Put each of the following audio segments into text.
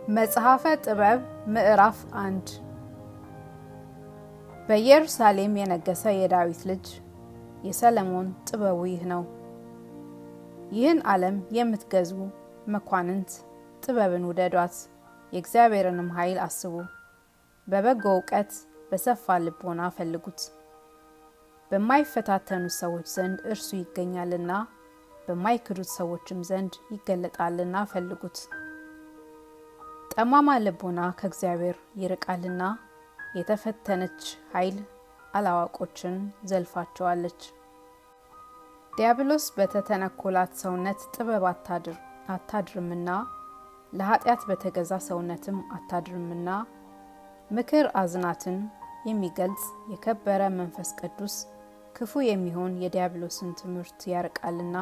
መጽሐፈ ጥበብ ምዕራፍ 1 በኢየሩሳሌም የነገሰ የዳዊት ልጅ የሰለሞን ጥበቡ ይህ ነው። ይህን ዓለም የምትገዙ መኳንንት ጥበብን ውደዷት፣ የእግዚአብሔርንም ኃይል አስቡ። በበጎ እውቀት በሰፋ ልቦና ፈልጉት። በማይፈታተኑት ሰዎች ዘንድ እርሱ ይገኛልና፣ በማይክዱት ሰዎችም ዘንድ ይገለጣልና ፈልጉት። ጠማማ ልቦና ከእግዚአብሔር ይርቃልና፣ የተፈተነች ኃይል አላዋቆችን ዘልፋቸዋለች። ዲያብሎስ በተተነኮላት ሰውነት ጥበብ አታድርምና፣ ለኃጢአት በተገዛ ሰውነትም አታድርምና። ምክር አዝናትን የሚገልጽ የከበረ መንፈስ ቅዱስ ክፉ የሚሆን የዲያብሎስን ትምህርት ያርቃልና፣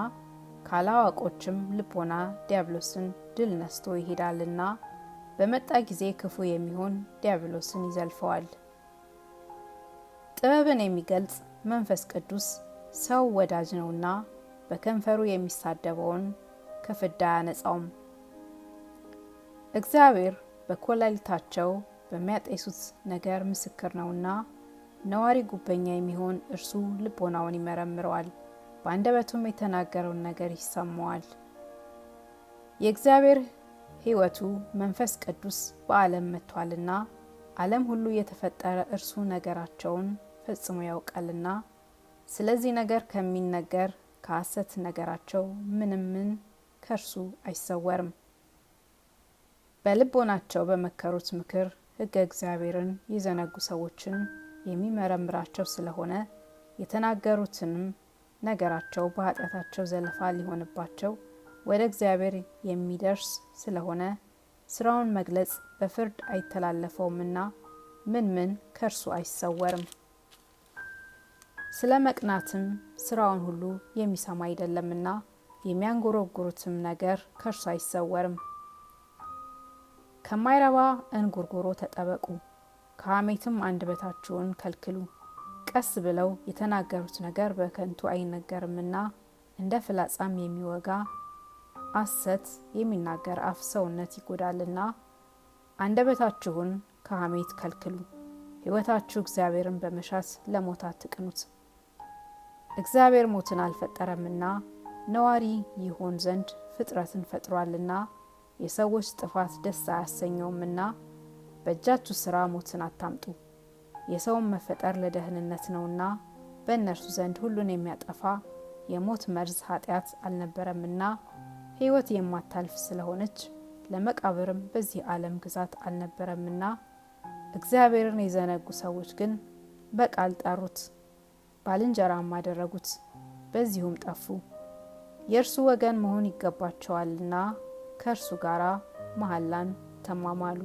ካላዋቆችም ልቦና ዲያብሎስን ድል ነስቶ ይሄዳልና፣ በመጣ ጊዜ ክፉ የሚሆን ዲያብሎስን ይዘልፈዋል። ጥበብን የሚገልጽ መንፈስ ቅዱስ ሰው ወዳጅ ነውና፣ በከንፈሩ የሚሳደበውን ከፍዳ አያነጻውም። እግዚአብሔር በኮላሊታቸው በሚያጤሱት ነገር ምስክር ነውና፣ ነዋሪ ጉበኛ የሚሆን እርሱ ልቦናውን ይመረምረዋል፣ በአንደበቱም የተናገረውን ነገር ይሰማዋል። የእግዚአብሔር ሕይወቱ መንፈስ ቅዱስ በዓለም መጥቷልና፣ ዓለም ሁሉ የተፈጠረ እርሱ ነገራቸውን ፈጽሞ ያውቃልና፣ ስለዚህ ነገር ከሚነገር ከሐሰት ነገራቸው ምንም ከእርሱ አይሰወርም። በልቦናቸው በመከሩት ምክር ሕገ እግዚአብሔርን የዘነጉ ሰዎችን የሚመረምራቸው ስለሆነ፣ የተናገሩትንም ነገራቸው በኃጢአታቸው ዘለፋ ሊሆንባቸው ወደ እግዚአብሔር የሚደርስ ስለሆነ፣ ስራውን መግለጽ በፍርድ አይተላለፈውምና ምን ከእርሱ አይሰወርም። ስለ መቅናትም ስራውን ሁሉ የሚሰማ አይደለምና፣ የሚያንጎረጉሩትም ነገር ከእርሱ አይሰወርም። ከማይረባ እንጉርጉሮ ተጠበቁ፣ ከሐሜትም አንደበታችሁን ከልክሉ። ቀስ ብለው የተናገሩት ነገር በከንቱ አይነገርምና፣ እንደ ፍላጻም የሚወጋ ሐሰት የሚናገር አፍ ሰውነት ይጎዳልና። አንደበታችሁን ከሐሜት ከልክሉ፣ ሕይወታችሁ እግዚአብሔርን በመሻት ለሞት አትቅኑት። እግዚአብሔር ሞትን አልፈጠረምና፣ ነዋሪ ይሆን ዘንድ ፍጥረትን ፈጥሯልና። የሰዎች ጥፋት ደስ አያሰኘውምና፣ በእጃችሁ ሥራ ሞትን አታምጡ። የሰውን መፈጠር ለደህንነት ነውና፣ በእነርሱ ዘንድ ሁሉን የሚያጠፋ የሞት መርዝ ኃጢአት አልነበረምና፣ ሕይወት የማታልፍ ስለሆነች ለመቃብርም በዚህ ዓለም ግዛት አልነበረምና። እግዚአብሔርን የዘነጉ ሰዎች ግን በቃል ጠሩት፣ ባልንጀራም አደረጉት፣ በዚሁም ጠፉ። የእርሱ ወገን መሆን ይገባቸዋልና ከእርሱ ጋር መሐላን ተማማሉ።